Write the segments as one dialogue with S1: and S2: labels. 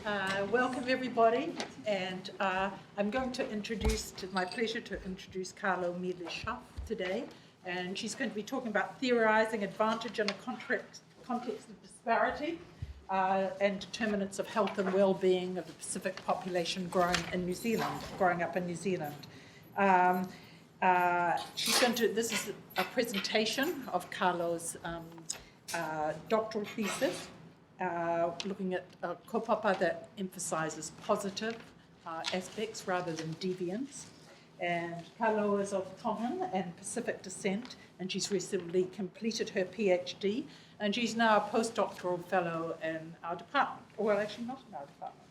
S1: Welcome everybody, and I'm going to introduce, it's my pleasure to introduce Karlo Mila-Schaaf today, and she's going to be talking about theorizing advantage in a context of disparity and determinants of health and well-being of the Pacific population growing up in New Zealand. This is a presentation of Karlo's doctoral thesis, looking at kaupapa that emphasizes positive aspects rather than deviance. And Karlo is of Tongan and Pacific descent, and she's recently completed her PhD, and she's now a postdoctoral fellow in our department. Well, actually not in our department.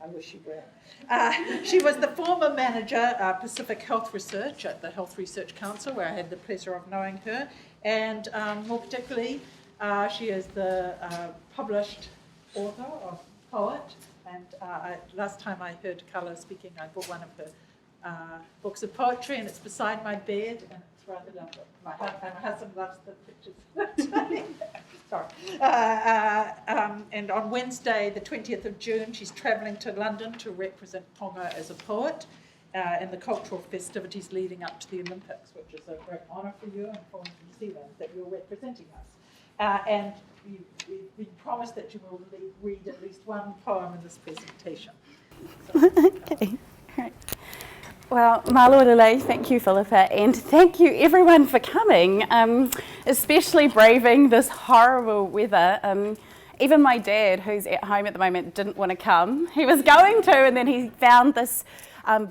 S1: I wish she were. She was the former manager of Pacific Health Research at the Health Research Council, where I had the pleasure of knowing her, and more particularly, she is the published author or poet, and last time I heard Karlo speaking, I bought one of her books of poetry, and it's beside my bed, and it's rather lovely. My husband loves the pictures. Sorry. And on Wednesday, the 20th of June, she's travelling to London to represent Tonga as a poet in the cultural festivities leading up to the Olympics, which is a great honour for you and for New Zealand that you're representing us. And we promise that you will read at least one poem in this presentation. So,
S2: okay, all right. Well, malo lele, thank you, Philippa, and thank you everyone for coming, especially braving this horrible weather. Even my dad, who's at home at the moment, didn't want to come. He was going to, and then he found this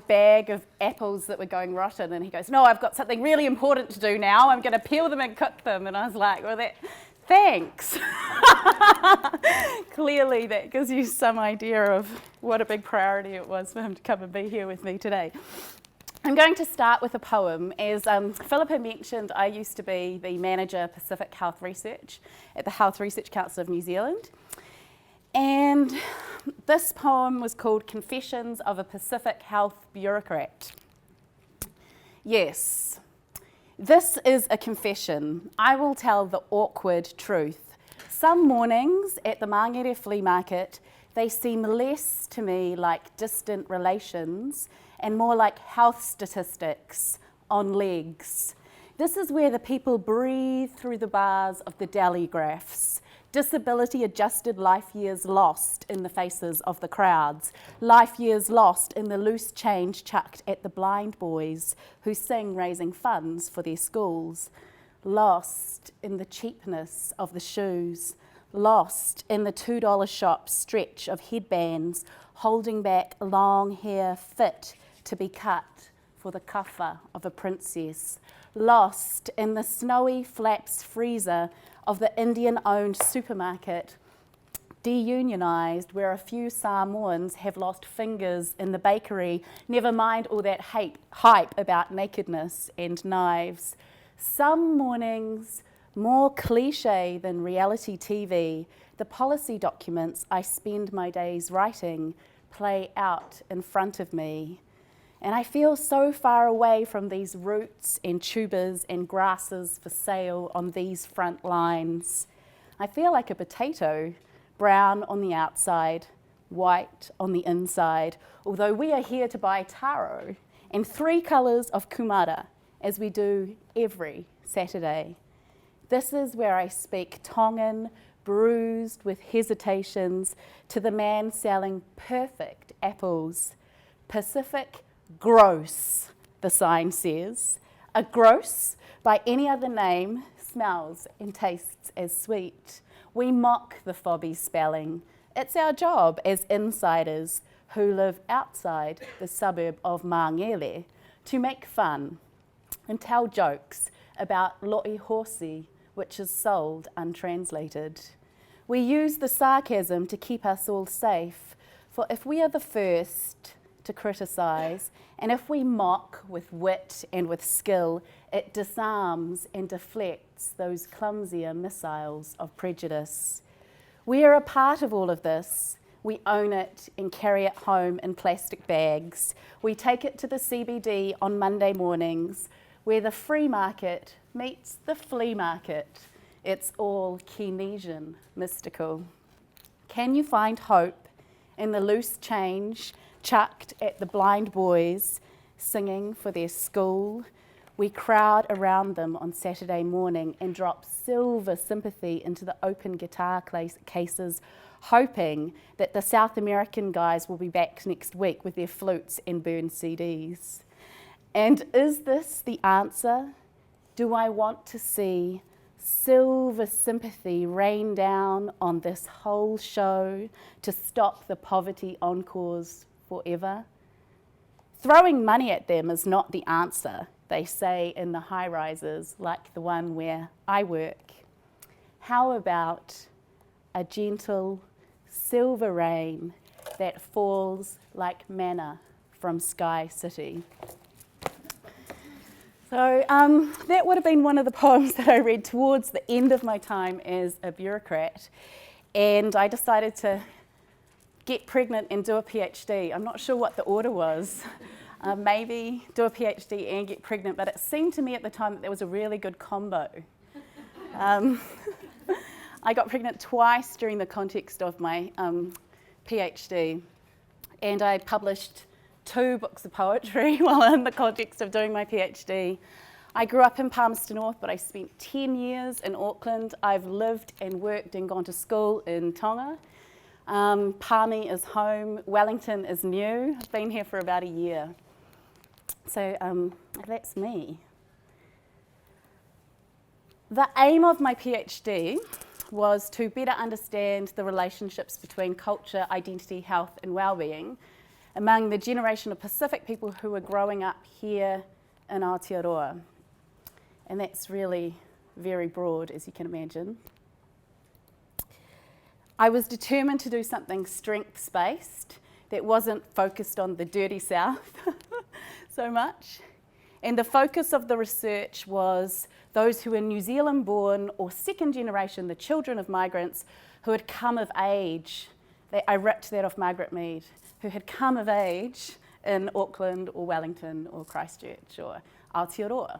S2: bag of apples that were going rotten, and he goes, "No, I've got something really important to do now. I'm going to peel them and cook them." And I was like, "Well, thanks." Clearly that gives you some idea of what a big priority it was for him to come and be here with me today. I'm going to start with a poem. As Philippa mentioned, I used to be the manager of Pacific Health Research at the Health Research Council of New Zealand. And this poem was called Confessions of a Pacific Health Bureaucrat. Yes. This is a confession. I will tell the awkward truth. Some mornings at the Mangere flea market, they seem less to me like distant relations and more like health statistics on legs. This is where the people breathe through the bars of the deli graphs. Disability-adjusted life years lost in the faces of the crowds. Life years lost in the loose change chucked at the blind boys who sing raising funds for their schools. Lost in the cheapness of the shoes. Lost in the $2 shop stretch of headbands holding back long hair fit to be cut for the kaffa of a princess. Lost in the snowy flaps freezer of the Indian-owned supermarket, deunionised where a few Samoans have lost fingers in the bakery, never mind all that hype about nakedness and knives. Some mornings, more cliche than reality TV, the policy documents I spend my days writing play out in front of me. And I feel so far away from these roots and tubers and grasses for sale on these front lines. I feel like a potato, brown on the outside, white on the inside, although we are here to buy taro and 3 colours of kumara, as we do every Saturday. This is where I speak Tongan, bruised with hesitations, to the man selling perfect apples. Pacific gross, the sign says. A gross, by any other name, smells and tastes as sweet. We mock the fobby spelling. It's our job as insiders who live outside the suburb of Mangere to make fun and tell jokes about lo'i horsey, which is sold untranslated. We use the sarcasm to keep us all safe, for if we are the first to criticise, and if we mock with wit and with skill, it disarms and deflects those clumsier missiles of prejudice. We are a part of all of this. We own it and carry it home in plastic bags. We take it to the CBD on Monday mornings, where the free market meets the flea market. It's all Keynesian mystical. Can you find hope and the loose change chucked at the blind boys singing for their school, we crowd around them on Saturday morning and drop silver sympathy into the open guitar cases, hoping that the South American guys will be back next week with their flutes and burned CDs. And is this the answer? Do I want to see silver sympathy rain down on this whole show to stop the poverty encores forever? Throwing money at them is not the answer, they say in the high-rises like the one where I work. How about a gentle silver rain that falls like manna from Sky City? So that would have been one of the poems that I read towards the end of my time as a bureaucrat. And I decided to get pregnant and do a PhD. I'm not sure what the order was. Maybe do a PhD and get pregnant, but it seemed to me at the time that there was a really good combo. I got pregnant twice during the context of my PhD, and I published 2 books of poetry while in the context of doing my PhD. I grew up in Palmerston North, but I spent 10 years in Auckland. I've lived and worked and gone to school in Tonga. Palmy is home, Wellington is new. I've been here for about a year. So that's me. The aim of my PhD was to better understand the relationships between culture, identity, health and well-being among the generation of Pacific people who were growing up here in Aotearoa. And that's really very broad, as you can imagine. I was determined to do something strengths-based that wasn't focused on the dirty South so much. And the focus of the research was those who were New Zealand born or second generation, the children of migrants who had come of age. I ripped that off Margaret Mead, who had come of age in Auckland or Wellington or Christchurch or Aotearoa.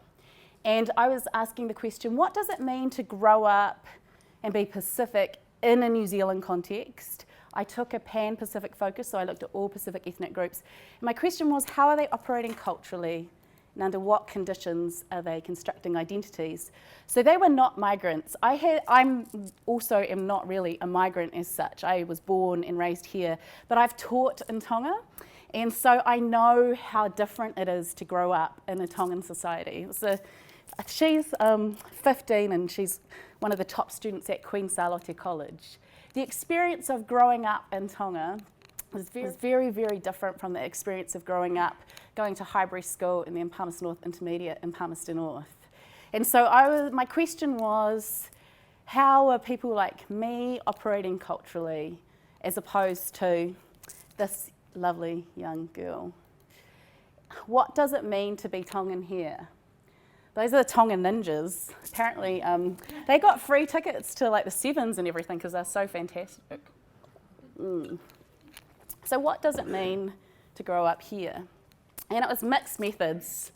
S2: And I was asking the question, what does it mean to grow up and be Pacific in a New Zealand context? I took a pan-Pacific focus, so I looked at all Pacific ethnic groups. And my question was, how are they operating culturally? And under what conditions are they constructing identities? So they were not migrants. I'm also am not really a migrant as such. I was born and raised here, but I've taught in Tonga. And so I know how different it is to grow up in a Tongan society. She's 15 and she's one of the top students at Queen Salote College. The experience of growing up in Tonga was very, very different from the experience of growing up, going to Highbury School and then Palmerston North Intermediate in Palmerston North. And so my question was, how are people like me operating culturally as opposed to this lovely young girl? What does it mean to be Tongan here? Those are the Tongan ninjas. Apparently, they got free tickets to like the Sevens and everything because they're so fantastic. So what does it mean to grow up here? And it was mixed methods.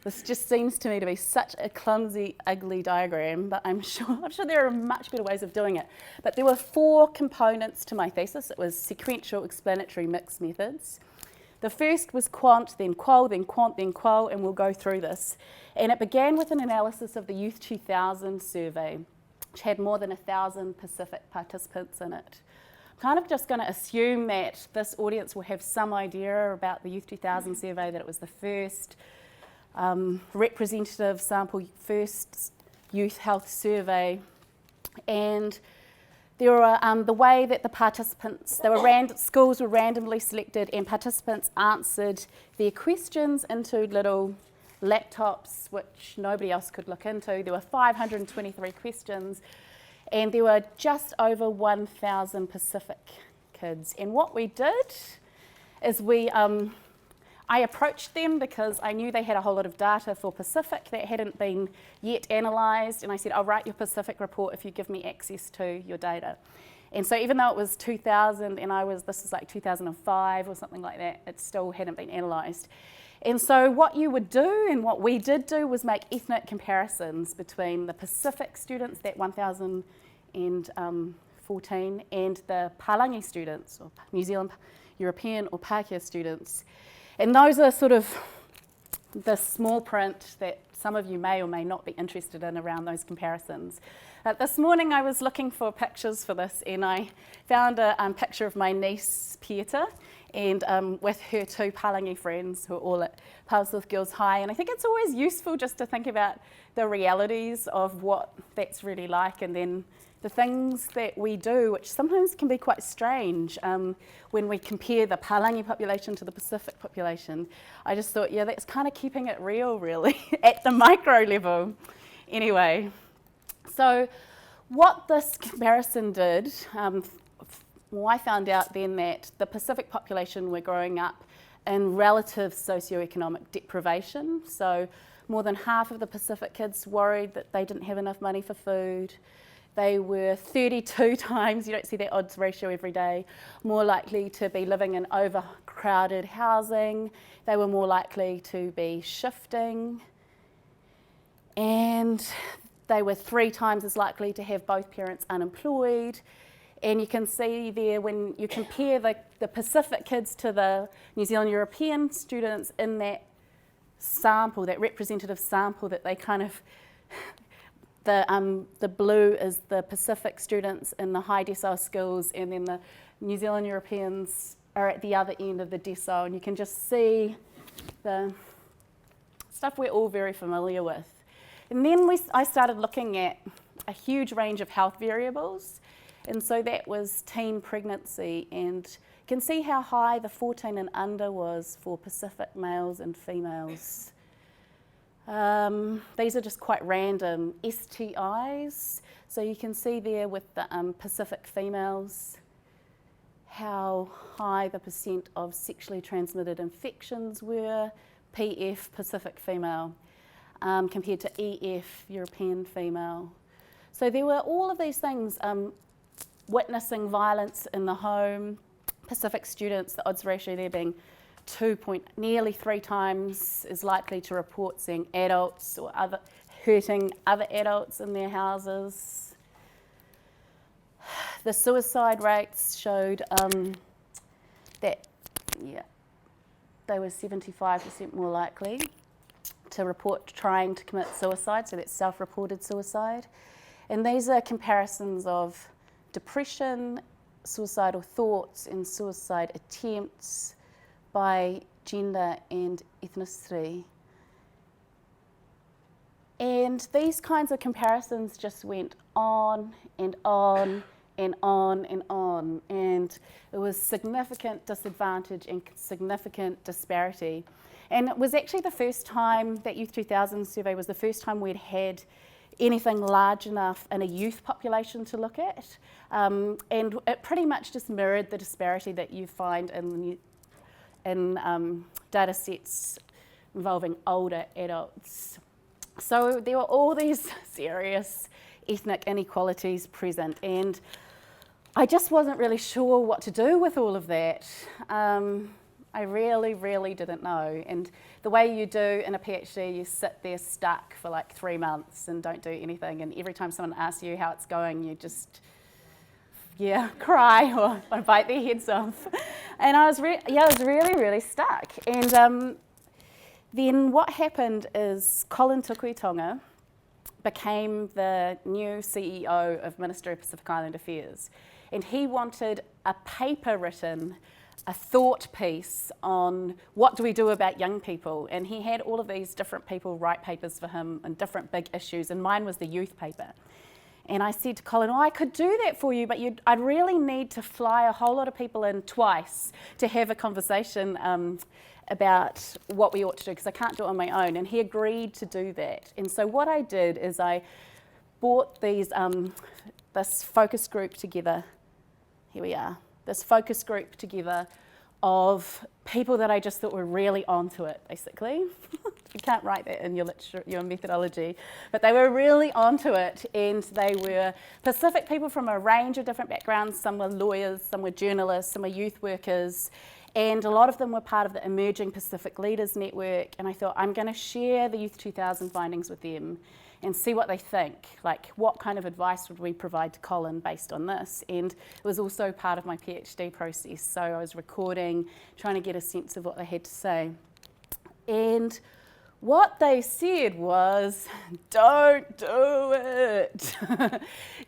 S2: This just seems to me to be such a clumsy, ugly diagram, but I'm sure there are much better ways of doing it. But there were 4 components to my thesis. It was sequential, explanatory, mixed methods. The first was quant, then qual, then quant, then qual, and we'll go through this. And it began with an analysis of the Youth 2000 survey, which had more than 1,000 Pacific participants in it. I'm kind of just going to assume that this audience will have some idea about the Youth 2000 survey, that it was the first representative sample, first youth health survey. And there were the way that the participants, schools were randomly selected and participants answered their questions into little laptops which nobody else could look into. There were 523 questions and there were just over 1,000 Pacific kids. And what we did is I approached them because I knew they had a whole lot of data for Pacific that hadn't been yet analysed, and I said, I'll write your Pacific report if you give me access to your data. And so even though it was 2000 and this was like 2005 or something like that, it still hadn't been analysed. And so what you would do and what we did do was make ethnic comparisons between the Pacific students, that 1,040 14, and the Palangi students, or New Zealand European or Pakeha students. And those are sort of the small print that some of you may or may not be interested in around those comparisons. This morning I was looking for pictures for this, and I found a picture of my niece Pieta, and with her two Palangi friends who are all at Palsworth Girls High. And I think it's always useful just to think about the realities of what that's really like, and then the things that we do, which sometimes can be quite strange when we compare the Palangi population to the Pacific population. I just thought, yeah, that's kind of keeping it real, really, at the micro level. Anyway, so what this comparison did, well, I found out then that the Pacific population were growing up in relative socioeconomic deprivation. So more than half of the Pacific kids worried that they didn't have enough money for food. They were 32 times, you don't see that odds ratio every day, more likely to be living in overcrowded housing. They were more likely to be shifting. And they were 3 times as likely to have both parents unemployed. And you can see there when you compare the Pacific kids to the New Zealand European students in that sample, that representative sample that they kind of, the blue is the Pacific students in the high decile skills, and then the New Zealand Europeans are at the other end of the decile, and you can just see the stuff we're all very familiar with. And then I started looking at a huge range of health variables, and so that was teen pregnancy, and you can see how high the 14 and under was for Pacific males and females. These are just quite random STIs. So you can see there with the Pacific females how high the percent of sexually transmitted infections were, PF Pacific female, compared to EF European female. So there were all of these things, witnessing violence in the home, Pacific students, the odds ratio there being nearly 3 times as likely to report seeing adults or hurting other adults in their houses. The suicide rates showed that they were 75% more likely to report trying to commit suicide, so that's self-reported suicide. And these are comparisons of depression, suicidal thoughts, and suicide attempts by gender and ethnicity. And these kinds of comparisons just went on and on and on and on, and there was significant disadvantage and significant disparity. And it was actually the first time, that Youth 2000 survey was the first time we'd had anything large enough in a youth population to look at, and it pretty much just mirrored the disparity that you find in data sets involving older adults. So there were all these serious ethnic inequalities present, and I just wasn't really sure what to do with all of that. I really didn't know. And the way you do in a PhD, you sit there stuck for like 3 months and don't do anything, and every time someone asks you how it's going, you just cry or bite their heads off. And I was really stuck. And then what happened is Colin Tukuitonga became the new CEO of Ministry of Pacific Island Affairs. And he wanted a paper written, a thought piece on what do we do about young people. And he had all of these different people write papers for him on different big issues, and mine was the youth paper. And I said to Colin, I could do that for you, but I'd really need to fly a whole lot of people in twice to have a conversation about what we ought to do, because I can't do it on my own. And he agreed to do that. And so what I did is I brought this focus group together. Here we are. This focus group together of people that I just thought were really onto it, basically. You can't write that in your literature, your methodology, but they were really onto it, and they were Pacific people from a range of different backgrounds. Some were lawyers, some were journalists, some were youth workers, and a lot of them were part of the Emerging Pacific Leaders Network. And I thought, I'm going to share the Youth 2000 findings with them, and see what they think. Like, what kind of advice would we provide to Colin based on this? And it was also part of my PhD process. So I was recording, trying to get a sense of what they had to say. And what they said was, don't do it.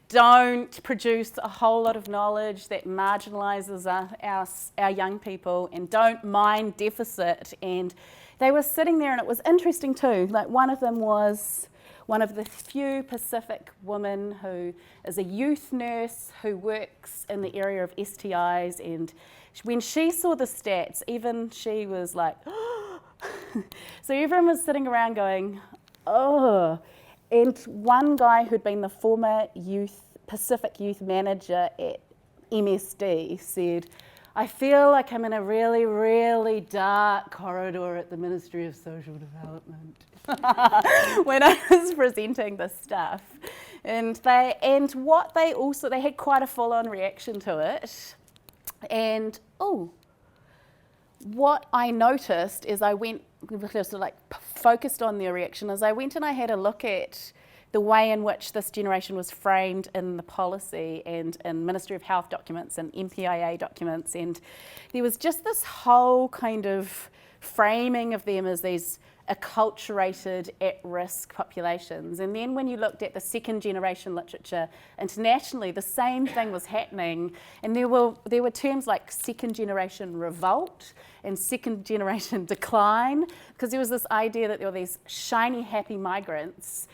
S2: Don't produce a whole lot of knowledge that marginalises our young people, and don't mind deficit. And they were sitting there, and it was interesting too. Like, one of them was one of the few Pacific women who is a youth nurse who works in the area of STIs, and when she saw the stats, even she was like, so everyone was sitting around going, oh. And one guy who'd been the former Pacific youth manager at MSD said, I feel like I'm in a really, really dark corridor at the Ministry of Social Development when I was presenting this stuff. And they had quite a full-on reaction to it. And what I noticed is I went, sort of like focused on their reaction, as I went and I had a look at the way in which this generation was framed in the policy and in Ministry of Health documents and MPIA documents, and there was just this whole kind of framing of them as these acculturated, at-risk populations. And then when you looked at the second generation literature internationally, the same thing was happening. And there were terms like second generation revolt and second generation decline, because there was this idea that there were these shiny, happy migrants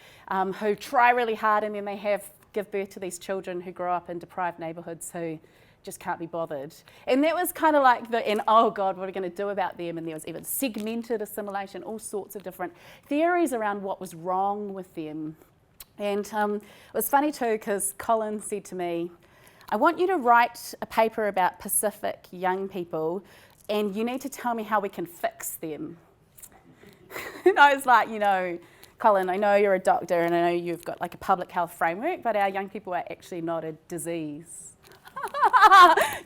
S2: who try really hard, and then they give birth to these children who grow up in deprived neighbourhoods who just can't be bothered. And that was kind of like oh God, what are we going to do about them? And there was even segmented assimilation, all sorts of different theories around what was wrong with them. And it was funny too, because Colin said to me, I want you to write a paper about Pacific young people, and you need to tell me how we can fix them. And I was like, Colin, I know you're a doctor and I know you've got like a public health framework, but our young people are actually not a disease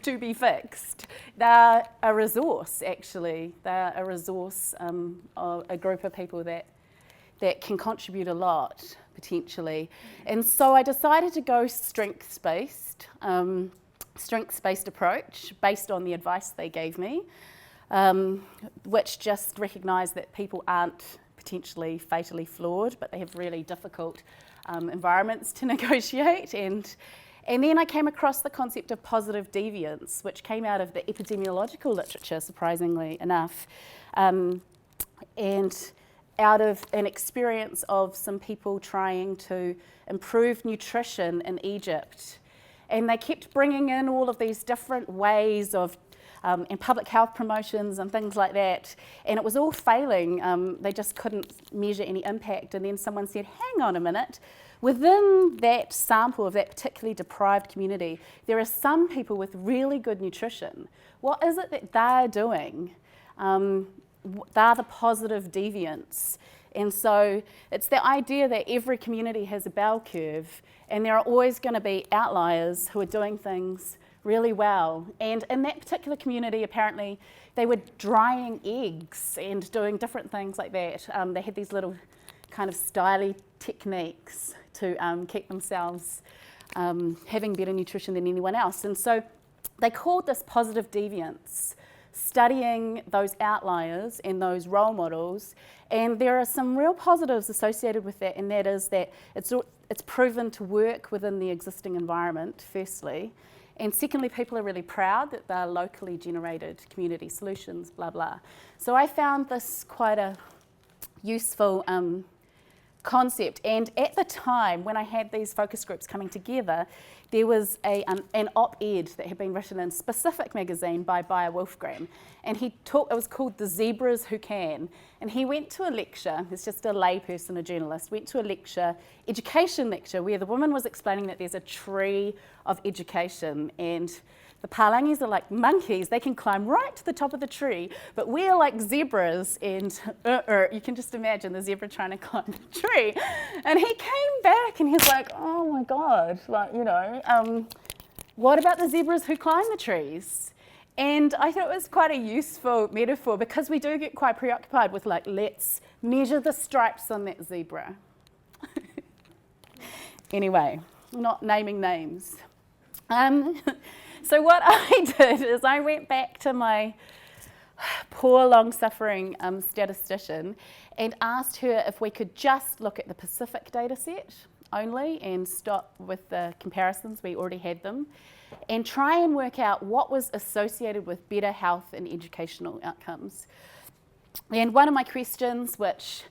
S2: to be fixed. They're a resource, actually. They're a resource, a group of people that can contribute a lot, potentially. And so I decided to go strengths-based approach based on the advice they gave me, which just recognised that people aren't potentially fatally flawed, but they have really difficult environments to negotiate. And then I came across the concept of positive deviance, which came out of the epidemiological literature, surprisingly enough, and out of an experience of some people trying to improve nutrition in Egypt. And they kept bringing in all of these different ways of and public health promotions and things like that, and it was all failing. They just couldn't measure any impact. And then someone said, hang on a minute, within that sample of that particularly deprived community, there are some people with really good nutrition. What is it that they're doing? They're the positive deviants. And so it's the idea that every community has a bell curve, and there are always going to be outliers who are doing things really well. And in that particular community, apparently, they were drying eggs and doing different things like that. They had these little kind of styly techniques to keep themselves having better nutrition than anyone else. And so they called this positive deviance, studying those outliers and those role models. And there are some real positives associated with that, and that is that it's proven to work within the existing environment, firstly. And secondly, people are really proud that they're locally generated community solutions, blah, blah. So I found this quite a useful concept. And at the time, when I had these focus groups coming together, there was an op-ed that had been written in Specific magazine by Bayer Wolfgram. And it was called The Zebras Who Can. And he went to a lecture, he's just a layperson, a journalist, went to a lecture, education lecture, where the woman was explaining that there's a tree of education, and the Palangis are like monkeys, they can climb right to the top of the tree, but we're like zebras, and you can just imagine the zebra trying to climb the tree. And he came back and he's like, oh my God, what about the zebras who climb the trees? And I thought it was quite a useful metaphor, because we do get quite preoccupied with let's measure the stripes on that zebra. Anyway, not naming names. So what I did is I went back to my poor, long-suffering statistician and asked her if we could just look at the Pacific data set only and stop with the comparisons, we already had them, and try and work out what was associated with better health and educational outcomes. And one of my questions, which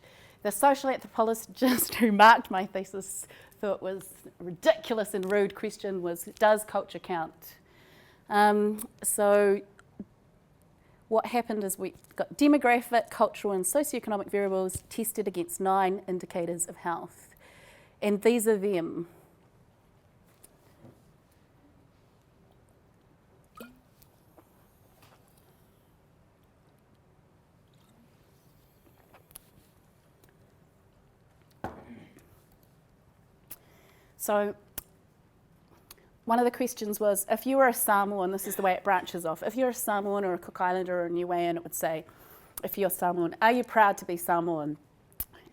S2: the social anthropologist who marked my thesis thought was a ridiculous and rude question, was, does culture count? So what happened is we got demographic, cultural and socioeconomic variables tested against 9 indicators of health. And these are them. So one of the questions was, if you were a Samoan, this is the way it branches off, if you're a Samoan or a Cook Islander or a Niuean, it would say, if you're Samoan, are you proud to be Samoan?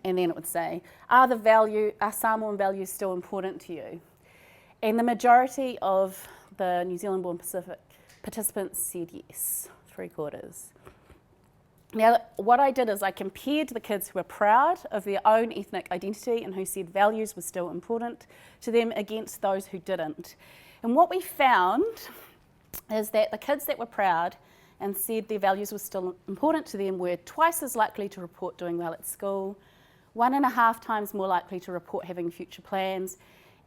S2: And then it would say, are Samoan values still important to you? And the majority of the New Zealand-born Pacific participants said yes, 3/4. Now, what I did is I compared the kids who were proud of their own ethnic identity and who said values were still important to them against those who didn't. And what we found is that the kids that were proud and said their values were still important to them were twice as likely to report doing well at school, 1.5 times more likely to report having future plans,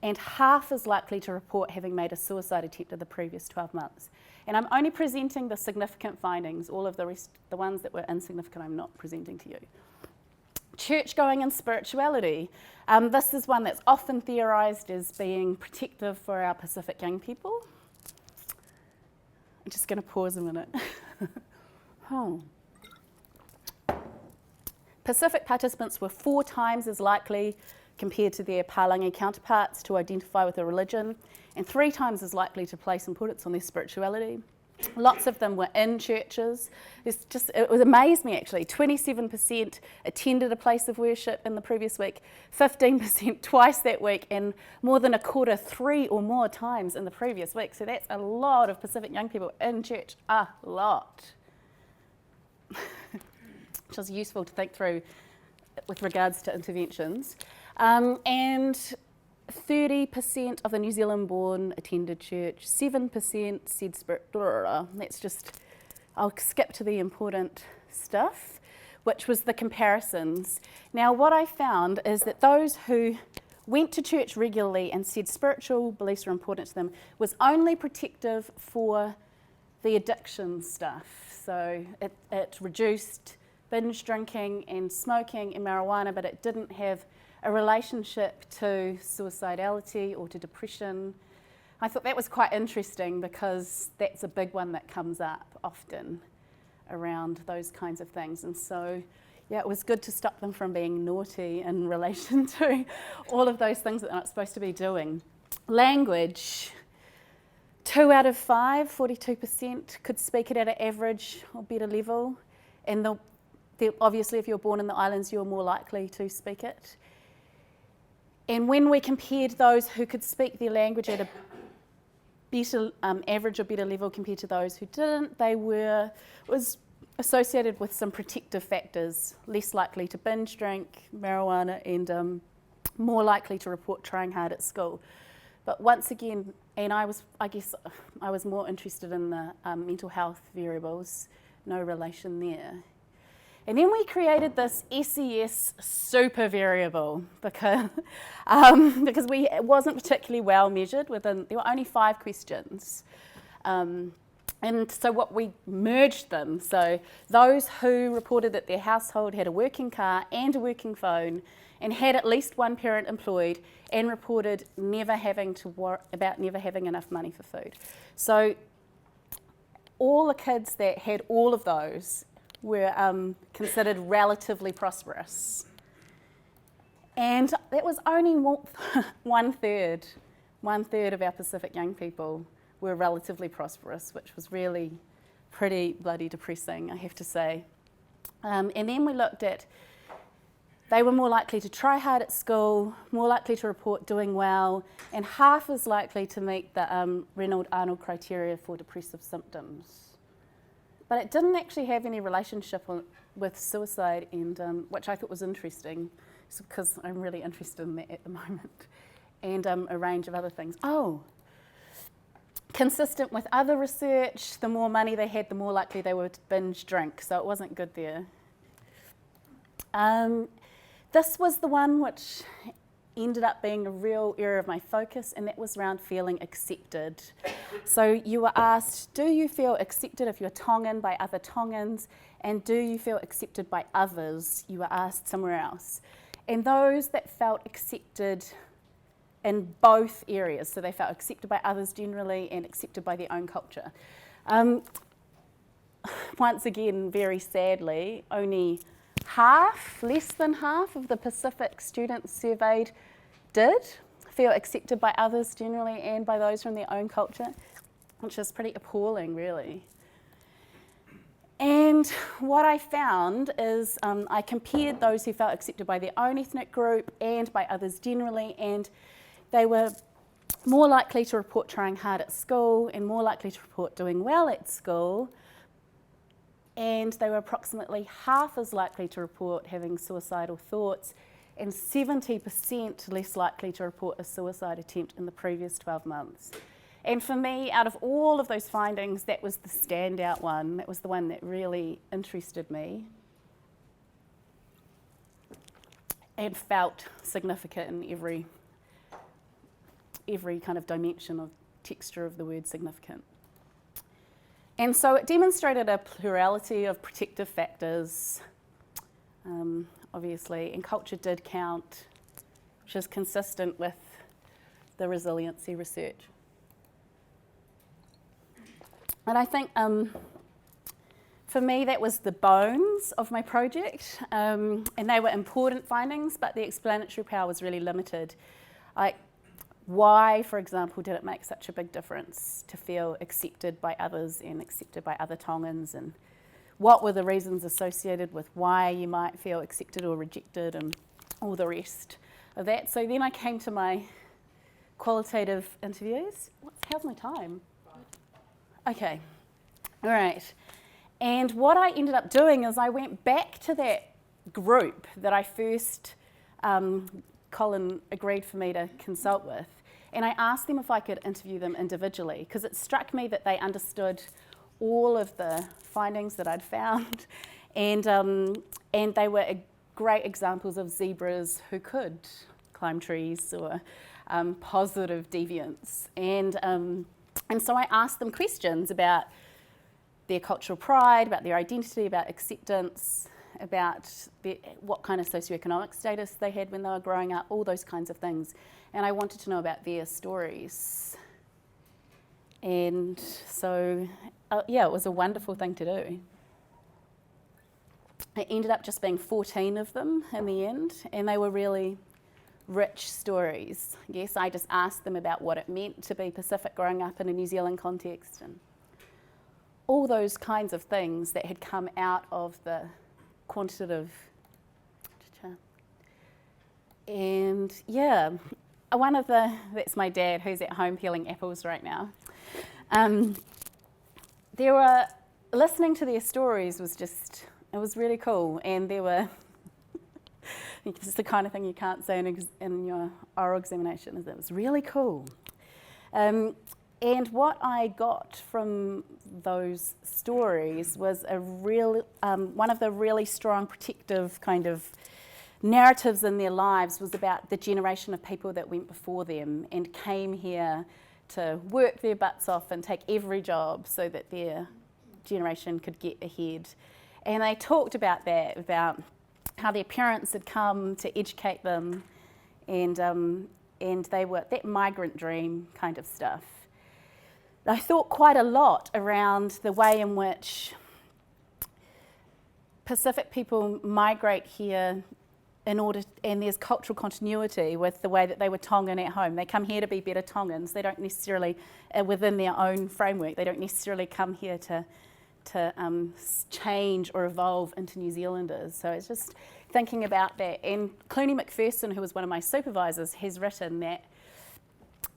S2: and half as likely to report having made a suicide attempt in the previous 12 months. And I'm only presenting the significant findings. All of the rest, the ones that were insignificant, I'm not presenting to you. Church going and spirituality. This is one that's often theorised as being protective for our Pacific young people. I'm just going to pause a minute. Pacific participants were 4 times as likely compared to their Palangi counterparts to identify with a religion, and 3 times as likely to place importance on their spirituality. Lots of them were in churches. It amazed me actually. 27% attended a place of worship in the previous week, 15% twice that week, and more than 1/4 3 or more times in the previous week. So that's a lot of Pacific young people in church, a lot. Which was useful to think through with regards to interventions. And 30% of the New Zealand-born attended church, 7% said spiritual. That's just, I'll skip to the important stuff, which was the comparisons. Now, what I found is that those who went to church regularly and said spiritual beliefs were important to them was only protective for the addiction stuff. So it reduced binge drinking and smoking and marijuana, but it didn't have a relationship to suicidality or to depression. I thought that was quite interesting because that's a big one that comes up often around those kinds of things. And so, yeah, it was good to stop them from being naughty in relation to all of those things that they're not supposed to be doing. Language. 2 out of 5, 42%, could speak it at an average or better level. And obviously, if you're born in the islands, you're more likely to speak it. And when we compared those who could speak their language at a better average or better level compared to those who didn't, was associated with some protective factors, less likely to binge drink marijuana and more likely to report trying hard at school. But once again, and I guess I was more interested in the mental health variables, no relation there. And then we created this SES super variable because it wasn't particularly well measured. There were only 5 questions. And so we merged them. So those who reported that their household had a working car and a working phone and had at least one parent employed and reported never having enough money for food. So all the kids that had all of those were considered relatively prosperous. And that was only 1/3. 1/3 of our Pacific young people were relatively prosperous, which was really pretty bloody depressing, I have to say. And then we looked at They were more likely to try hard at school, more likely to report doing well, and half as likely to meet the Reynolds-Arnold criteria for depressive symptoms. But it didn't actually have any relationship with suicide, and which I thought was interesting, because I'm really interested in that at the moment, and a range of other things. Oh, consistent with other research, the more money they had, the more likely they would binge drink, so it wasn't good there. This was the one which ended up being a real area of my focus, and that was around feeling accepted. So you were asked, do you feel accepted if you're Tongan by other Tongans, and do you feel accepted by others? You were asked somewhere else. And those that felt accepted in both areas, so they felt accepted by others generally and accepted by their own culture. Once again, very sadly, only less than half of the Pacific students surveyed did feel accepted by others generally and by those from their own culture, which is pretty appalling, really. And what I found is I compared those who felt accepted by their own ethnic group and by others generally, and they were more likely to report trying hard at school and more likely to report doing well at school, and they were approximately half as likely to report having suicidal thoughts and 70% less likely to report a suicide attempt in the previous 12 months. And for me, out of all of those findings, that was the standout one. That was the one that really interested me and felt significant in every kind of dimension of texture of the word significant. And so it demonstrated a plurality of protective factors, obviously, and culture did count, which is consistent with the resiliency research. And I think for me that was the bones of my project, and they were important findings, but the explanatory power was really limited. Like, why, for example, did it make such a big difference to feel accepted by others and accepted by other Tongans, and what were the reasons associated with why you might feel accepted or rejected and all the rest of that. So then I came to my qualitative interviews. How's my time? Okay, all right. And what I ended up doing is I went back to that group that I first Colin agreed for me to consult with, and I asked them if I could interview them individually, because it struck me that they understood all of the findings that I'd found, and they were great examples of zebras who could climb trees or positive deviance. And so I asked them questions about their cultural pride, about their identity, about acceptance, about what kind of socioeconomic status they had when they were growing up, all those kinds of things. And I wanted to know about their stories. And so, yeah, it was a wonderful thing to do. It ended up just being 14 of them in the end, and they were really rich stories. Yes, I just asked them about what it meant to be Pacific growing up in a New Zealand context and all those kinds of things that had come out of the quantitative. And yeah, that's my dad who's at home peeling apples right now. Listening to their stories it was really cool, and there were, it's the kind of thing you can't say in your oral examination, is it was really cool. And what I got from those stories was one of the really strong protective kind of narratives in their lives was about the generation of people that went before them and came here to work their butts off and take every job so that their generation could get ahead. And they talked about that, about how their parents had come to educate them, and they were that migrant dream kind of stuff. I thought quite a lot around the way in which Pacific people migrate here and there's cultural continuity with the way that they were Tongan at home. They come here to be better Tongans. They don't necessarily, within their own framework, they don't necessarily come here to change or evolve into New Zealanders. So it's just thinking about that. And Clooney McPherson, who was one of my supervisors, has written that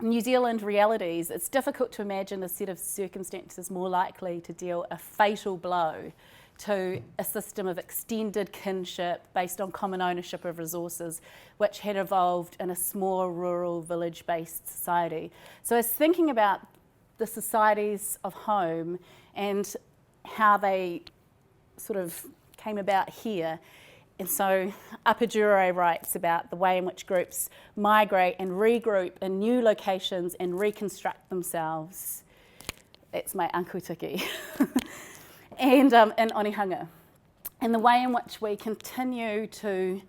S2: New Zealand realities, it's difficult to imagine a set of circumstances more likely to deal a fatal blow to a system of extended kinship based on common ownership of resources, which had evolved in a small rural village-based society. So I was thinking about the societies of home and how they sort of came about here. And so Apajuro writes about the way in which groups migrate and regroup in new locations and reconstruct themselves. That's my ankutiki. And in Onehunga. And the way in which we continue to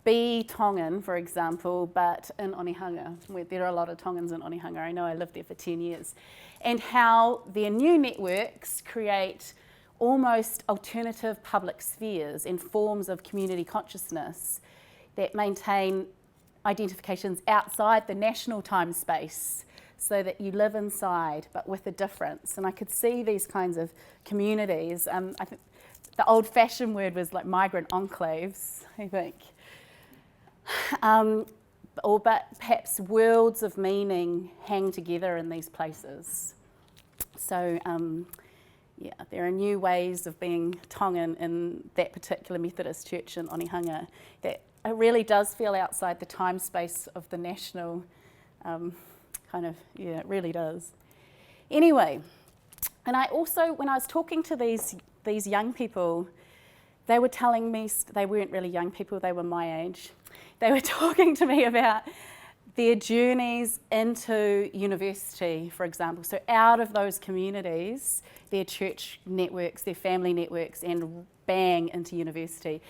S2: be Tongan, for example, but in Onehunga, where there are a lot of Tongans in Onehunga. I know I lived there for 10 years. And how their new networks create almost alternative public spheres and forms of community consciousness that maintain identifications outside the national time space so that you live inside but with a difference. And I could see these kinds of communities. I think the old-fashioned word was like migrant enclaves, I think. But perhaps worlds of meaning hang together in these places. So yeah, there are new ways of being Tongan in that particular Methodist church in Onehunga that it really does feel outside the time space of the national yeah, it really does. Anyway, and I also, when I was talking to these young people, they were telling me, they weren't really young people, they were my age. They were talking to me about their journeys into university, for example. So out of those communities, their church networks, their family networks, and bang, into university.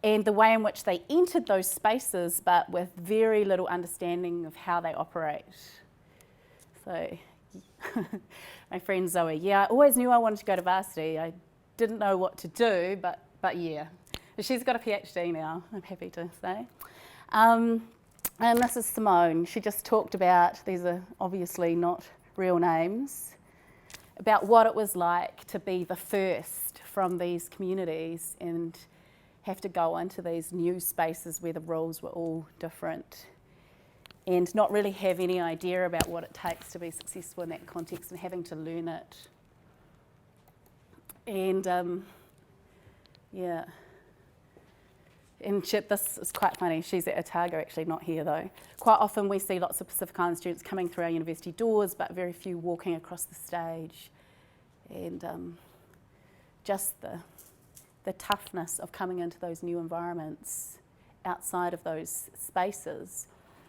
S2: And the way in which they entered those spaces, but with very little understanding of how they operate. So, my friend Zoe, yeah, I always knew I wanted to go to varsity. I didn't know what to do, but yeah. She's got a PhD now, I'm happy to say. And this is Simone. She just talked about, these are obviously not real names, about what it was like to be the first from these communities and have to go into these new spaces where the rules were all different and not really have any idea about what it takes to be successful in that context and having to learn it. And yeah. And this is quite funny. She's at Otago, actually, not here though. Quite often we see lots of Pacific Island students coming through our university doors, but very few walking across the stage. And just the toughness of coming into those new environments outside of those spaces.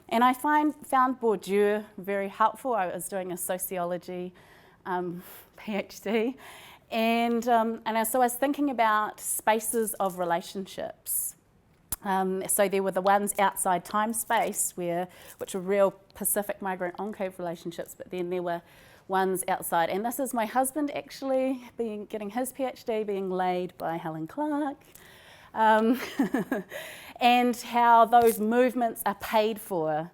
S2: And I found Bourdieu very helpful. I was doing a sociology PhD. And so I was thinking about spaces of relationships. So there were the ones outside time space, which were real Pacific migrant enclave relationships, but then there were ones outside. And this is my husband actually getting his PhD, being laid by Helen Clark. And how those movements are paid for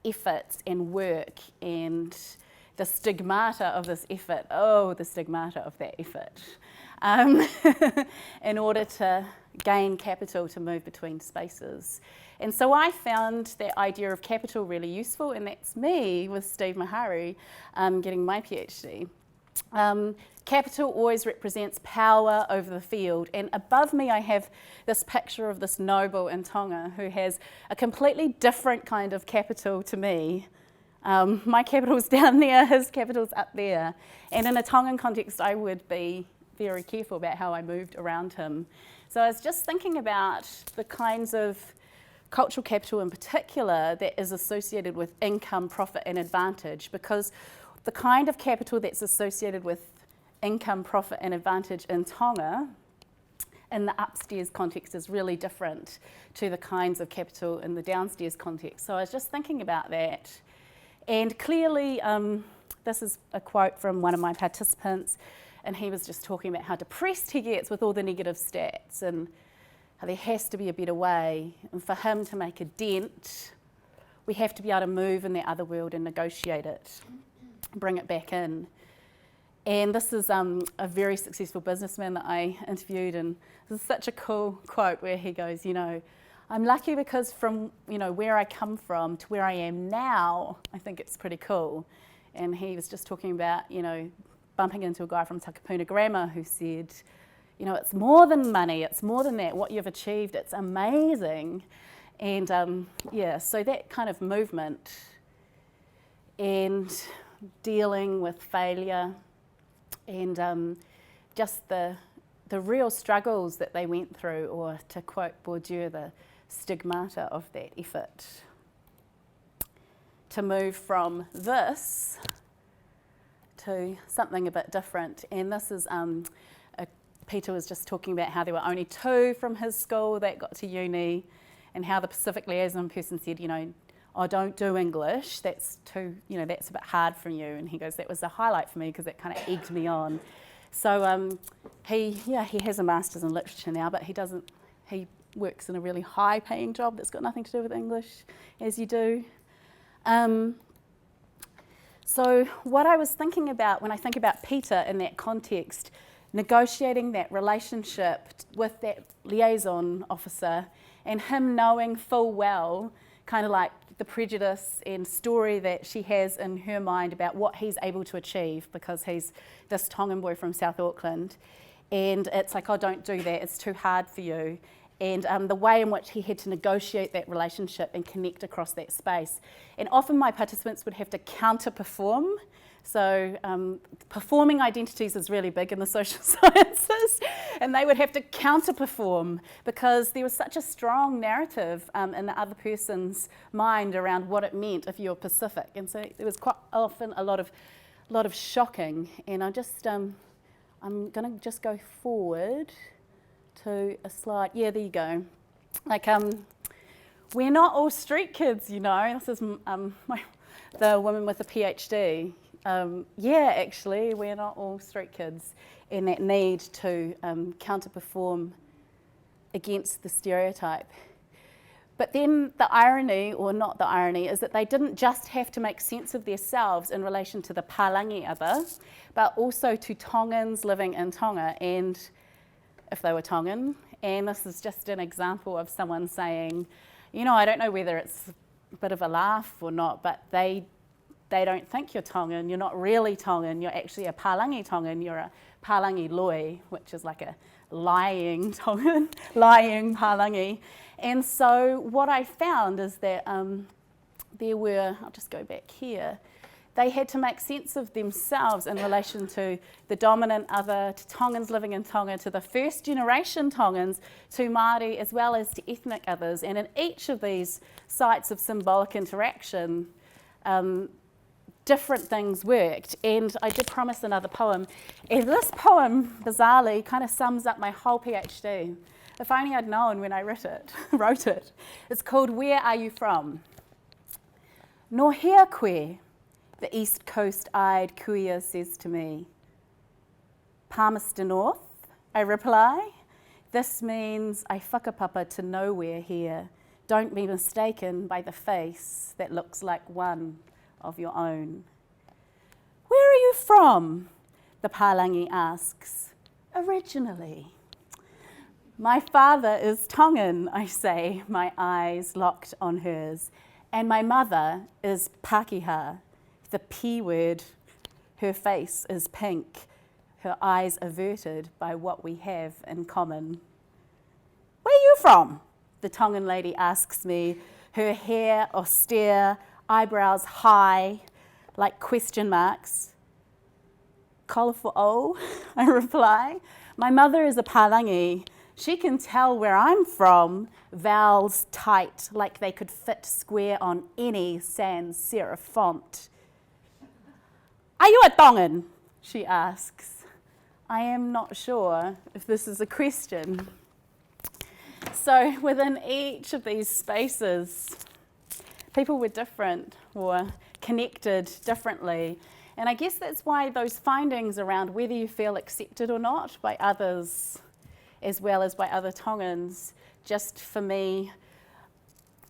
S2: efforts and work and the stigmata of this effort, the stigmata of that effort, in order to gain capital to move between spaces. And so I found that idea of capital really useful, and that's me with Steve Mahari getting my PhD. Capital always represents power over the field, and above me I have this picture of this noble in Tonga who has a completely different kind of capital to me. My capital's down there, his capital's up there. And in a Tongan context, I would be very careful about how I moved around him. So I was just thinking about the kinds of cultural capital in particular that is associated with income, profit, and advantage, because the kind of capital that's associated with income, profit, and advantage in Tonga in the upstairs context is really different to the kinds of capital in the downstairs context. So I was just thinking about that. And clearly, this is a quote from one of my participants, and he was just talking about how depressed he gets with all the negative stats and how there has to be a better way. And for him to make a dent, we have to be able to move in the other world and negotiate it, bring it back in. And this is a very successful businessman that I interviewed, and this is such a cool quote where he goes, I'm lucky because from, where I come from to where I am now, I think it's pretty cool. And he was just talking about, bumping into a guy from Takapuna Grammar who said, it's more than money, it's more than that, what you've achieved, it's amazing. And so that kind of movement and dealing with failure and just the real struggles that they went through, or to quote Bourdieu, the stigmata of that effort. To move from this to something a bit different. And this is, Peter was just talking about how there were only 2 from his school that got to uni, and how the Pacific liaison person said, don't do English, that's that's a bit hard for you. And he goes, that was a highlight for me because it kind of egged me on. So he has a master's in literature now, but he works in a really high paying job that's got nothing to do with English, as you do. So what I was thinking about when I think about Peter in that context, negotiating that relationship with that liaison officer, and him knowing full well kind of like the prejudice and story that she has in her mind about what he's able to achieve, because he's this Tongan boy from South Auckland, and it's like, oh, don't do that, it's too hard for you. And the way in which he had to negotiate that relationship and connect across that space. And often my participants would have to counter-perform. So performing identities is really big in the social sciences, and they would have to counter-perform because there was such a strong narrative in the other person's mind around what it meant if you were Pacific. And so there was quite often a lot of shocking. And I'm going to just go forward to a slide. Yeah, there you go. Like, we're not all street kids, This is the woman with a PhD. Actually, we're not all street kids, and that need to counter-perform against the stereotype. But then the irony, or not the irony, is that they didn't just have to make sense of themselves in relation to the Palangi other, but also to Tongans living in Tonga, and if they were Tongan. And this is just an example of someone saying, I don't know whether it's a bit of a laugh or not, but they don't think you're Tongan, you're not really Tongan, you're actually a Palangi Tongan, you're a Palangi Loi, which is like a lying Tongan, lying Palangi. And so what I found is that I'll just go back here, they had to make sense of themselves in relation to the dominant other, to Tongans living in Tonga, to the first generation Tongans, to Māori, as well as to ethnic others. And in each of these sites of symbolic interaction, different things worked. And I did promise another poem. And this poem, bizarrely, kind of sums up my whole PhD. If only I'd known when I wrote it. It's called Where Are You From? No hea koe, the East Coast-eyed kuia says to me. Palmerston North, I reply. This means I whakapapa to nowhere here. Don't be mistaken by the face that looks like one of your own. Where are you from? The Palangi asks. Originally. My father is Tongan, I say, my eyes locked on hers. And my mother is Pakeha, the P word. Her face is pink, her eyes averted by what we have in common. Where are you from? The Tongan lady asks me, her hair austere, eyebrows high, like question marks. Kolofo, I reply. My mother is a Palangi. She can tell where I'm from, vowels tight, like they could fit square on any sans serif font. Are you a Tongan? She asks. I am not sure if this is a question. So within each of these spaces, people were different or connected differently. And I guess that's why those findings around whether you feel accepted or not by others, as well as by other Tongans, just for me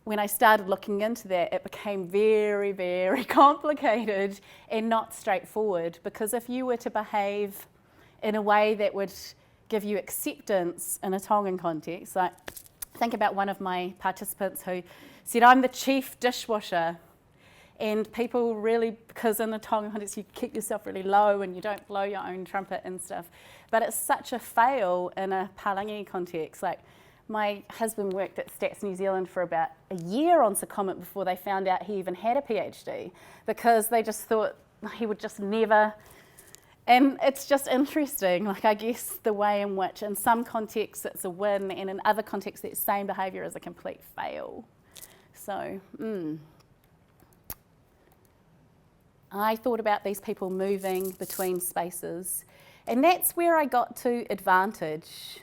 S2: when I started looking into that, it became very, very complicated and not straightforward, because if you were to behave in a way that would give you acceptance in a Tongan context, like think about one of my participants who said, I'm the chief dishwasher, and people really, because in the Tongan context you keep yourself really low and you don't blow your own trumpet and stuff, but it's such a fail in a Palangi context. Like, my husband worked at Stats New Zealand for about a year on secondment before they found out he even had a PhD, because they just thought he would just never. And it's just interesting, like, I guess the way in which in some contexts it's a win, and in other contexts that same behaviour is a complete fail. So, I thought about these people moving between spaces, and that's where I got to advantage,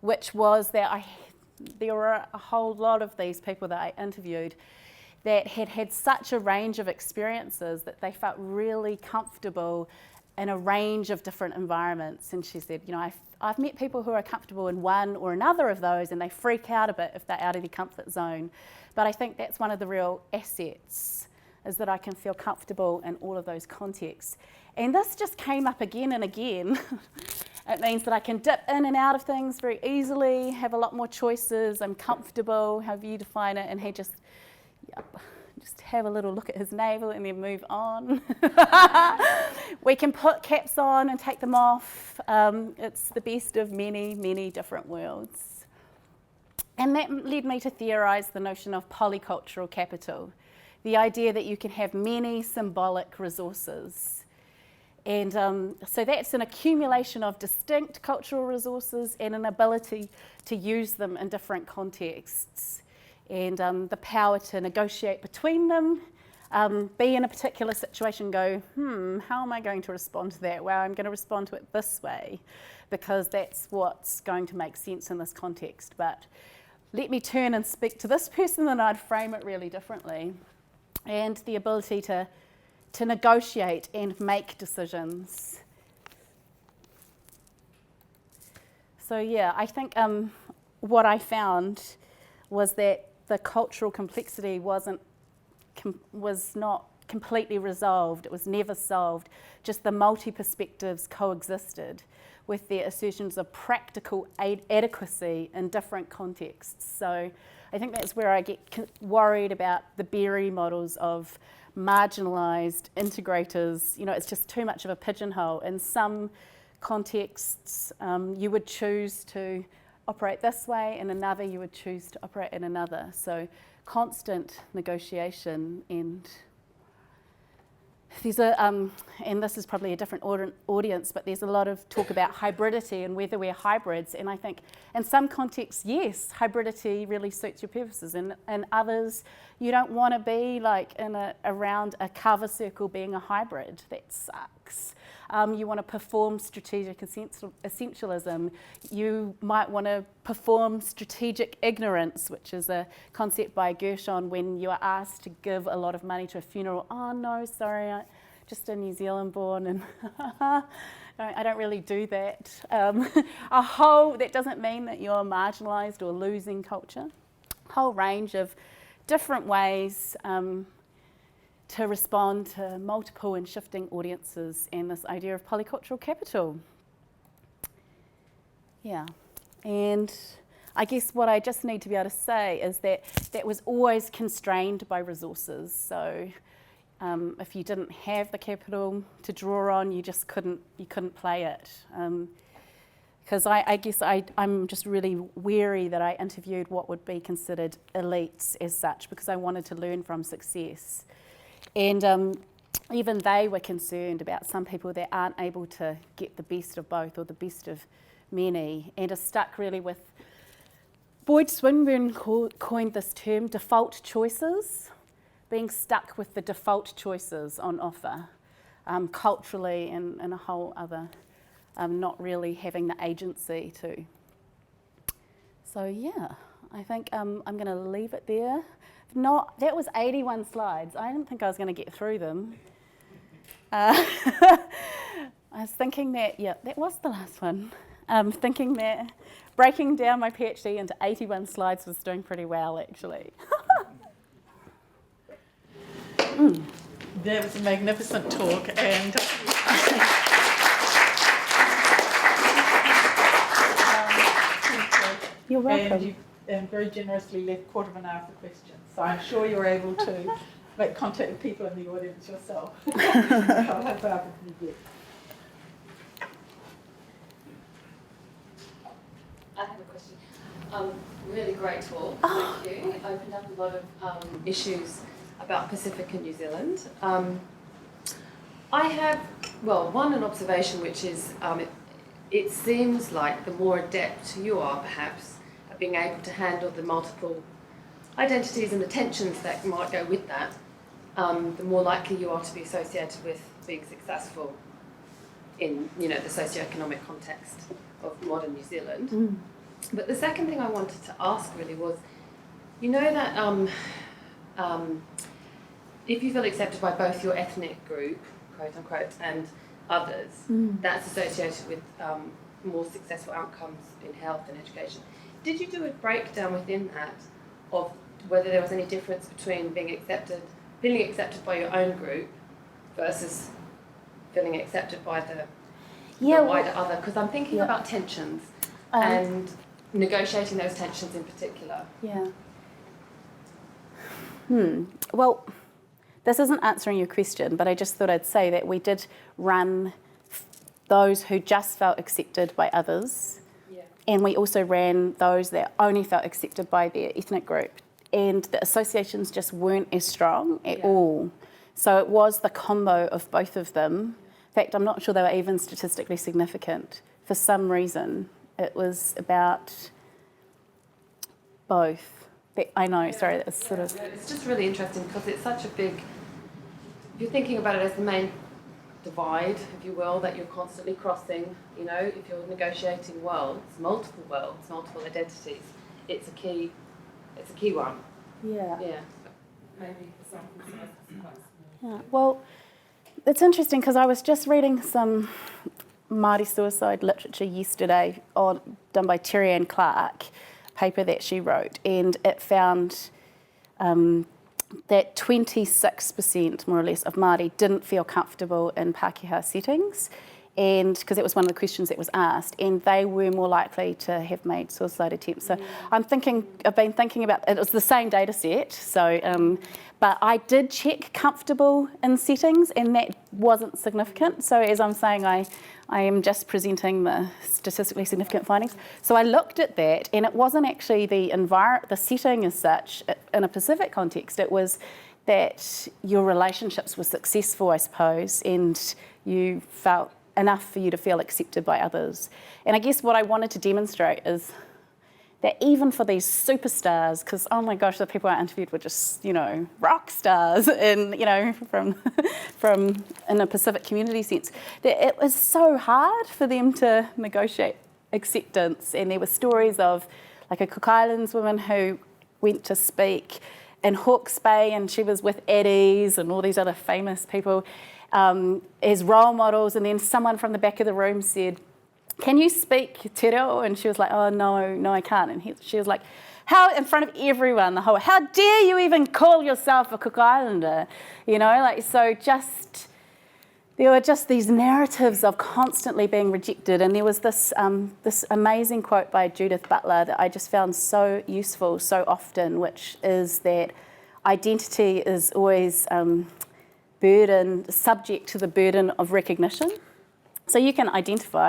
S2: which was that there were a whole lot of these people that I interviewed that had had such a range of experiences that they felt really comfortable in a range of different environments. And she said, you know, I've met people who are comfortable in one or another of those, and they freak out a bit if they're out of their comfort zone. But I think that's one of the real assets, is that I can feel comfortable in all of those contexts. And this just came up again and again. It means that I can dip in and out of things very easily, have a lot more choices, I'm comfortable, however you define it, and he just have a little look at his navel and then move on. We can put caps on and take them off. It's the best of many, many different worlds. And that led me to theorise the notion of polycultural capital, the idea that you can have many symbolic resources. And so that's an accumulation of distinct cultural resources and an ability to use them in different contexts. And the power to negotiate between them, be in a particular situation, go, how am I going to respond to that? Well, I'm going to respond to it this way, because that's what's going to make sense in this context. But let me turn and speak to this person, and I'd frame it really differently. And the ability to negotiate and make decisions. So yeah, I think what I found was that the cultural complexity was not completely resolved. It was never solved. Just the multi-perspectives coexisted with their assertions of practical adequacy in different contexts. So I think that's where I get worried about the Berry models of marginalised integrators. You know, it's just too much of a pigeonhole. In some contexts, you would choose to operate this way, in another you would choose to operate in another. So constant negotiation, and there's and this is probably a different audience, but there's a lot of talk about hybridity and whether we're hybrids. And I think in some contexts, yes, hybridity really suits your purposes. And in others, you don't want to be like around a cover circle being a hybrid. That sucks. You want to perform strategic essentialism. You might want to perform strategic ignorance, which is a concept by Gershon when you are asked to give a lot of money to a funeral. Oh no, sorry, I'm just a New Zealand born, and I don't really do that. That doesn't mean that you're marginalised or losing culture. A whole range of different ways to respond to multiple and shifting audiences, and this idea of polycultural capital. Yeah, and I guess what I just need to be able to say is that that was always constrained by resources. So if you didn't have the capital to draw on, you just couldn't play it. Because I guess I'm just really wary that I interviewed what would be considered elites as such, because I wanted to learn from success. And even they were concerned about some people that aren't able to get the best of both or the best of many, and are stuck really with, Boyd Swinburne coined this term, default choices, being stuck with the default choices on offer, culturally and a whole other, not really having the agency to. So yeah, I think I'm going to leave it there. That was 81 slides. I didn't think I was going to get through them. I was thinking that, yeah, that was the last one. Thinking that breaking down my PhD into 81 slides was doing pretty well, actually.
S1: That was a magnificent talk, and
S2: You're welcome.
S1: And you very generously left a quarter of an hour for questions. So I'm sure you're able to make contact with people in the audience yourself. I'll have Barbara begin.
S3: I have a question. Really great talk. Thank you. It opened up a lot of issues about Pacific and New Zealand. I have, an observation, which is it seems like the more adept you are, perhaps, at being able to handle the multiple identities and the tensions that might go with that, the more likely you are to be associated with being successful in, the socioeconomic context of modern New Zealand. But the second thing I wanted to ask really was, that if you feel accepted by both your ethnic group, quote unquote, and others, that's associated with more successful outcomes in health and education. Did you do a breakdown within that of whether there was any difference between feeling accepted by your own group versus feeling accepted by the wider other? Because I'm thinking about tensions and negotiating those tensions in particular.
S2: Yeah. Well, this isn't answering your question, but I just thought I'd say that we did run those who just felt accepted by others, and we also ran those that only felt accepted by their ethnic group, and the associations just weren't as strong at all. So it was the combo of both of them. In fact, I'm not sure they were even statistically significant. For some reason, it was about both. I know, sorry, that was sort of...
S3: It's just really interesting because it's such a big... If you're thinking about it as the main divide, if you will, that you're constantly crossing, if you're negotiating multiple identities, it's a key one.
S2: Yeah.
S3: Yeah. Maybe for some
S2: Yeah. Well, it's interesting because I was just reading some Māori suicide literature yesterday done by Terry Ann Clark, paper that she wrote, and it found that 26% more or less of Māori didn't feel comfortable in Pakeha settings, and because it was one of the questions that was asked, and they were more likely to have made suicide attempts. So I've been thinking about, it was the same data set, so, but I did check comfortable in settings, and that wasn't significant. So as I'm saying, I am just presenting the statistically significant findings. So I looked at that, and it wasn't actually the setting as such in a Pacific context. It was that your relationships were successful, I suppose, and you felt enough for you to feel accepted by others. And I guess what I wanted to demonstrate is that even for these superstars, because oh my gosh, the people I interviewed were just, rock stars, and from in a Pacific community sense, that it was so hard for them to negotiate acceptance. And there were stories of like a Cook Islands woman who went to speak in Hawke's Bay, and she was with Eddies and all these other famous people as role models, and then someone from the back of the room said, "Can you speak te reo?" And she was like, "Oh, no, I can't." And she was like, "How," in front of everyone, "how dare you even call yourself a Cook Islander?" So there were just these narratives of constantly being rejected. And there was this amazing quote by Judith Butler that I just found so useful so often, which is that identity is always subject to the burden of recognition. So I can identify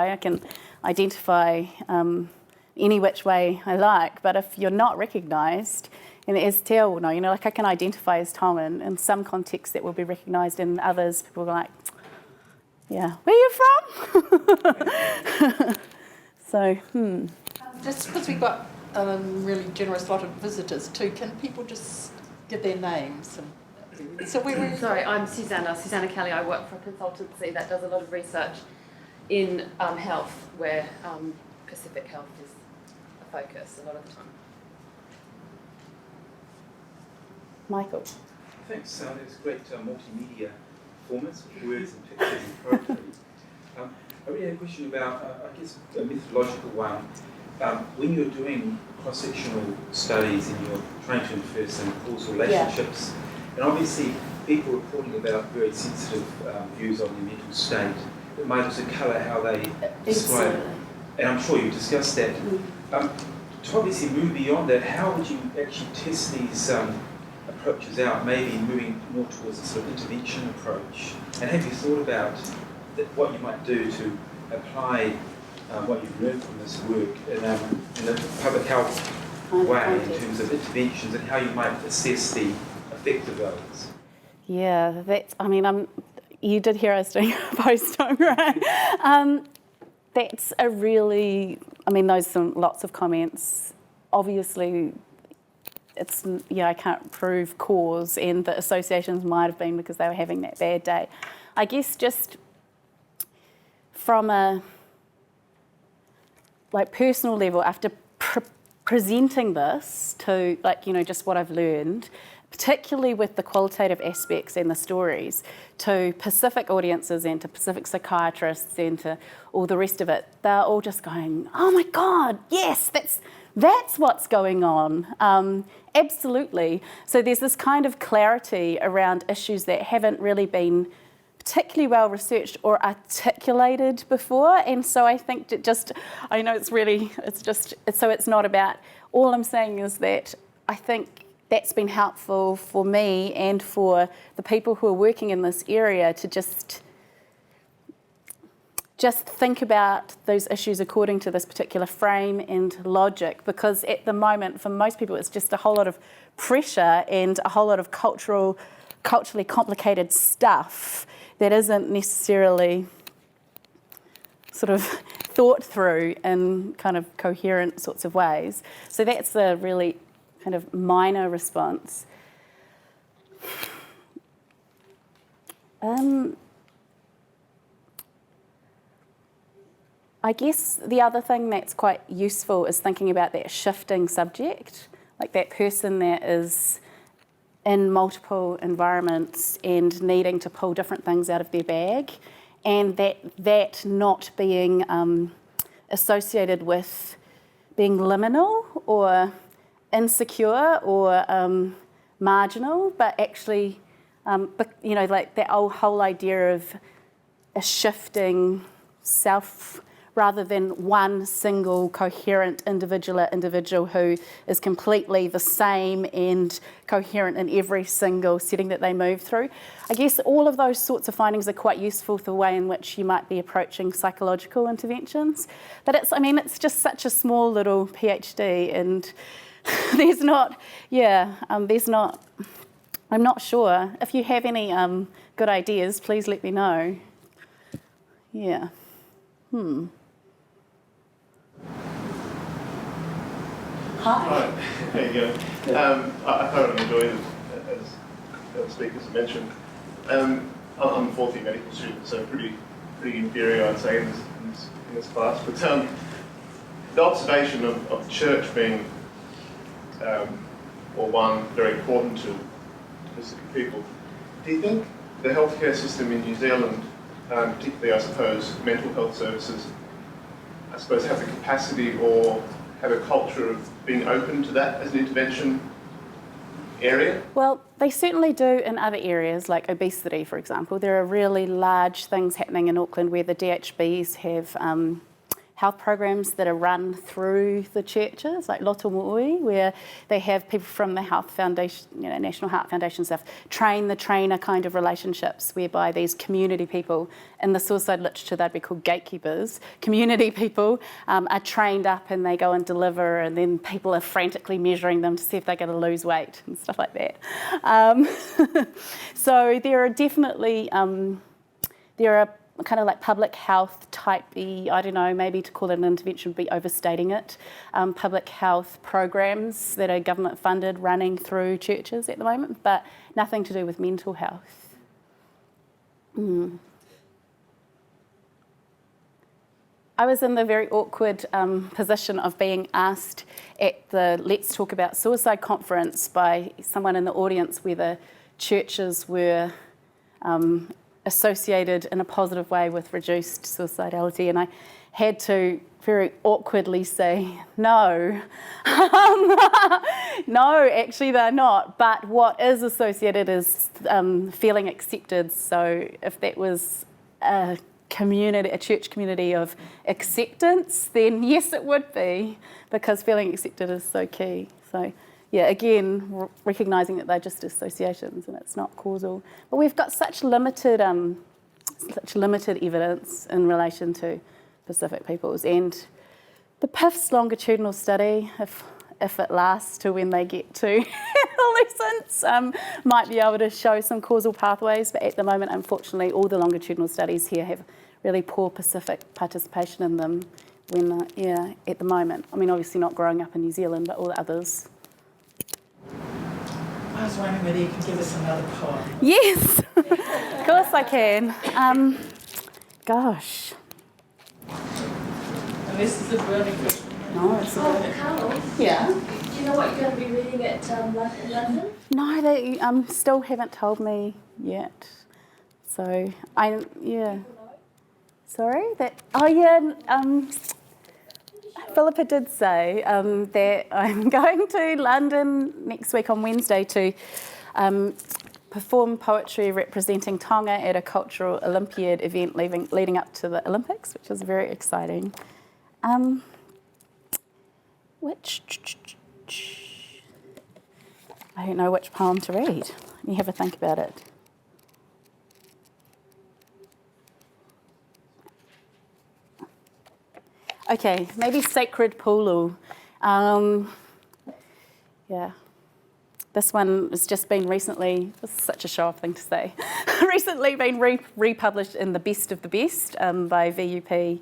S2: any which way I like, but if you're not recognised, and as Teo will know, I can identify as Tongan in some contexts that will be recognised, in others people are like, yeah, where are you from? So,
S1: Just because we've got a really generous lot of visitors too, can people just give their names? So
S3: Sorry, I'm Susanna Kelly. I work for a consultancy that does a lot of research in health, where Pacific health is a focus a lot of the time.
S2: Michael.
S4: Thanks, it was great multimedia performance with words and pictures and poetry. I really had a question about, I guess, a methodological one. When you're doing cross-sectional studies and you're trying to infer some causal relationships, and obviously people reporting about very sensitive views on their mental state, it might also colour how they describe, and I'm sure you discussed that. To obviously move beyond that, how would you actually test these approaches out, maybe moving more towards a sort of intervention approach? And have you thought about what you might do to apply what you've learned from this work in a public health way in terms of interventions and how you might assess the effect of those?
S2: Yeah, you did hear us doing a postdoc, right? That's a really, those are lots of comments. Obviously, I can't prove cause, and the associations might have been because they were having that bad day. I guess just from a personal level, after presenting this to just what I've learned, particularly with the qualitative aspects and the stories, to Pacific audiences and to Pacific psychiatrists and to all the rest of it, they're all just going, oh my God, yes, that's what's going on. Absolutely. So there's this kind of clarity around issues that haven't really been particularly well researched or articulated before, and so I think it's not about, all I'm saying is that I think that's been helpful for me and for the people who are working in this area to just think about those issues according to this particular frame and logic, because at the moment for most people it's just a whole lot of pressure and a whole lot of culturally complicated stuff that isn't necessarily sort of thought through in kind of coherent sorts of ways. So that's a really kind of minor response. I guess the other thing that's quite useful is thinking about that shifting subject, like that person that is in multiple environments and needing to pull different things out of their bag, and that not being associated with being liminal or insecure or marginal, but actually, that whole idea of a shifting self rather than one single coherent individual who is completely the same and coherent in every single setting that they move through. I guess all of those sorts of findings are quite useful for the way in which you might be approaching psychological interventions. But it's just such a small little PhD, and I'm not sure. If you have any good ideas, please let me know. Yeah. Hi.
S5: There you go. I thoroughly enjoyed it, as the speakers have mentioned. I'm a fourth year medical student, so pretty inferior, I'd say, in this class. But the observation of church being, one very important to Pacific people. Do you think the healthcare system in New Zealand, particularly, I suppose, mental health services, have the capacity or have a culture of being open to that as an intervention area? Well,
S2: they certainly do in other areas, like obesity, for example. There are really large things happening in Auckland where the DHBs have health programs that are run through the churches, like Loto Mo'ui, where they have people from the Health Foundation, National Heart Foundation stuff, train the trainer kind of relationships, whereby these community people, in the suicide literature they'd be called gatekeepers, community people are trained up and they go and deliver, and then people are frantically measuring them to see if they're going to lose weight and stuff like that. So there are definitely, there are kind of like public health type, I don't know, maybe to call it an intervention would be overstating it, public health programs that are government funded running through churches at the moment, but nothing to do with mental health. I was in the very awkward position of being asked at the Let's Talk About Suicide conference by someone in the audience where the churches were associated in a positive way with reduced suicidality, and I had to very awkwardly say, no. No, actually they're not. But what is associated is feeling accepted. So if that was a community, a church community of acceptance, then yes, it would be, because feeling accepted is so key. So yeah, again, recognising that they're just associations and it's not causal. But we've got such limited evidence in relation to Pacific peoples, and the PIF's longitudinal study, if it lasts to when they get to adolescence, might be able to show some causal pathways, but at the moment, unfortunately, all the longitudinal studies here have really poor Pacific participation in them when, at the moment. I mean, obviously not growing up in New Zealand, but all the others.
S6: I was wondering whether you could give us another poem.
S2: Yes, of course I can. Gosh.
S6: And this is a really good one.
S2: No, it's a
S7: Karlo,
S2: Yeah.
S7: do you know what you're going to be reading at London?
S2: No, they still haven't told me yet. So, Sorry? Philippa did say that I'm going to London next week on Wednesday to perform poetry representing Tonga at a cultural Olympiad event leading up to the Olympics, which is very exciting. I don't know which poem to read. Let me have a think about it. Okay, maybe Sacred Pulu. This one has just been recently, this is such a show-off thing to say, recently been republished in The Best of the Best by VUP.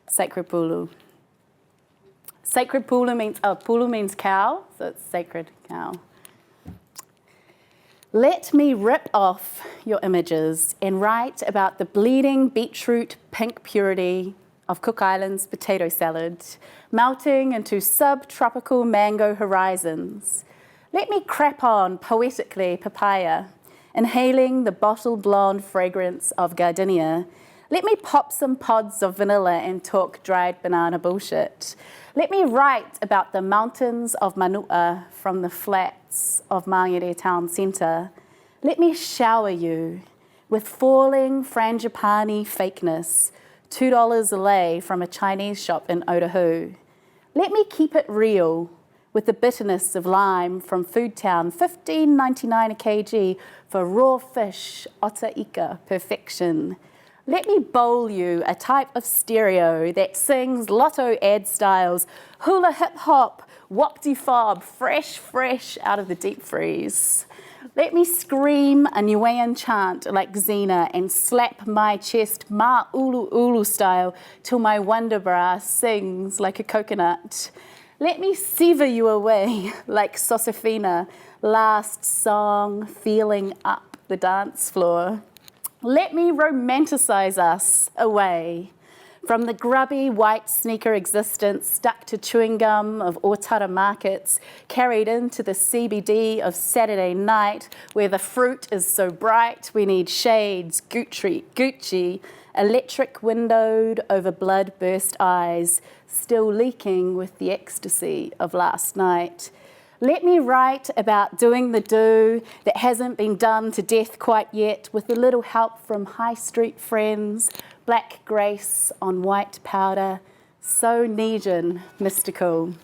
S2: Sacred Pulu. Sacred Pulu means, Pulu means cow, so it's sacred cow. Let me rip off your images and write about the bleeding beetroot pink purity of Cook Island's potato salad, melting into subtropical mango horizons. Let me crap on poetically papaya, inhaling the bottle blonde fragrance of gardenia. Let me pop some pods of vanilla and talk dried banana bullshit. Let me write about the mountains of Manua from the flats of Mangere town centre. Let me shower you with falling frangipani fakeness, $2 a lei from a Chinese shop in Otago. Let me keep it real with the bitterness of lime from Food Town, $15.99 a kg for raw fish, otaika perfection. Let me bowl you a type of stereo that sings lotto ad styles, hula hip hop, wop-de-fob, fresh out of the deep freeze. Let me scream a Niuean chant like Xena and slap my chest ma ulu ulu style till my wonder bra sings like a coconut. Let me sever you away like Sosifina, last song feeling up the dance floor. Let me romanticize us away from the grubby white sneaker existence stuck to chewing gum of Otara markets, carried into the CBD of Saturday night, where the fruit is so bright we need shades, Gucci, electric windowed over blood-burst eyes, still leaking with the ecstasy of last night. Let me write about doing the do that hasn't been done to death quite yet, with a little help from high street friends, black grace on white powder, so Negan mystical.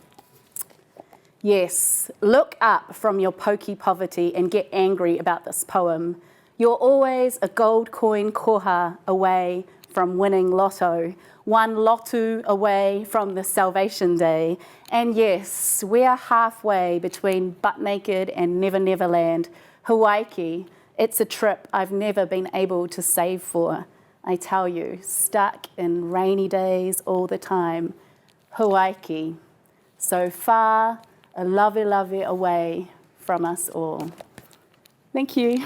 S2: Yes, look up from your pokey poverty and get angry about this poem. You're always a gold coin koha away from winning lotto, one lotu away from the Salvation Day. And yes, we're halfway between butt naked and Never Never Land. Hawaii, it's a trip I've never been able to save for. I tell you, stuck in rainy days all the time. Hawaii, so far, a lovey away from us all. Thank you.